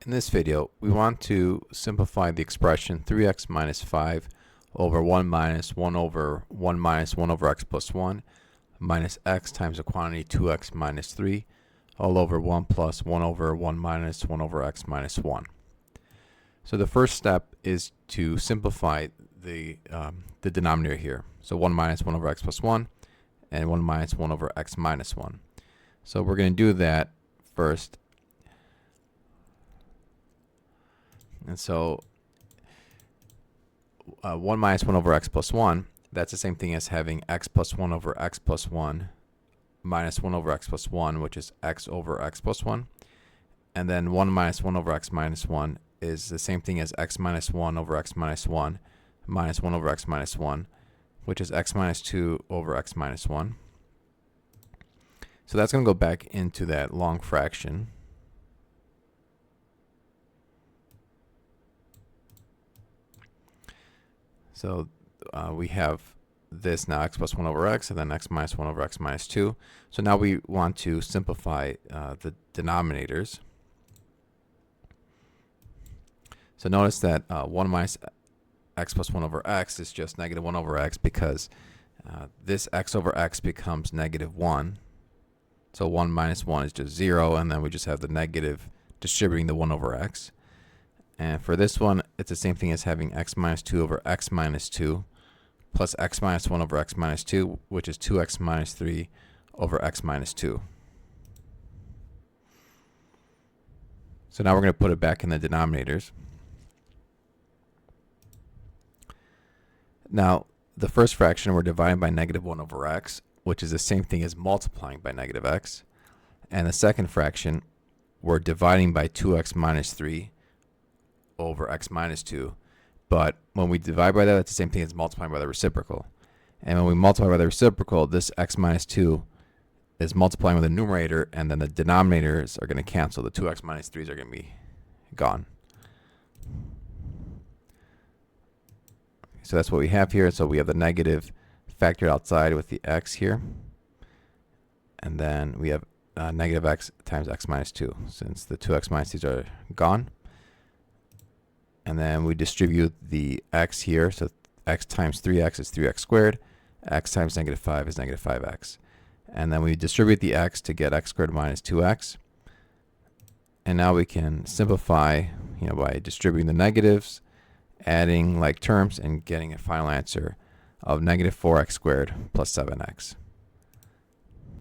In this video, we want to simplify the expression 3x minus 5 over 1 minus 1 over 1 minus 1 over x plus 1 minus x times the quantity 2x minus 3 all over 1 plus 1 over 1 minus 1 over x minus 1. So the first step is to simplify the denominator here. So 1 minus 1 over x plus 1 and 1 minus 1 over x minus 1. So we're going to do that first. And so 1 minus 1 over x plus 1, that's the same thing as having x plus 1 over x plus 1 minus 1 over x plus 1, which is x over x plus 1. And then 1 minus 1 over x minus 1 is the same thing as x minus 1 over x minus 1 minus 1 over x minus 1, which is x minus 2 over x minus 1. So that's going to go back into that long fraction. So we have this now, x plus 1 over x, and then x minus 1 over x minus 2. So now we want to simplify the denominators. So notice that 1 minus x plus 1 over x is just negative 1 over x, because this x over x becomes negative 1. So 1 minus 1 is just 0, and then we just have the negative distributing the 1 over x. And for this one, it's the same thing as having x minus 2 over x minus 2 plus x minus 1 over x minus 2, which is 2x minus 3 over x minus 2. So now we're going to put it back in the denominators. Now, the first fraction, we're dividing by negative 1 over x, which is the same thing as multiplying by negative x. And the second fraction, we're dividing by 2x minus 3 over x minus 2, but when we divide by that, it's the same thing as multiplying by the reciprocal. And when we multiply by the reciprocal, this x minus 2 is multiplying with the numerator, and then the denominators are going to cancel. The 2x minus 3s are going to be gone. So that's what we have here. So we have the negative factored outside with the x here, and then we have negative x times x minus 2, since the 2x minus 2s are gone. And then we distribute the x here, so x times 3x is 3x squared, x times negative 5 is negative 5x. And then we distribute the x to get x squared minus 2x. And now we can simplify, by distributing the negatives, adding like terms, and getting a final answer of negative 4x squared plus 7x.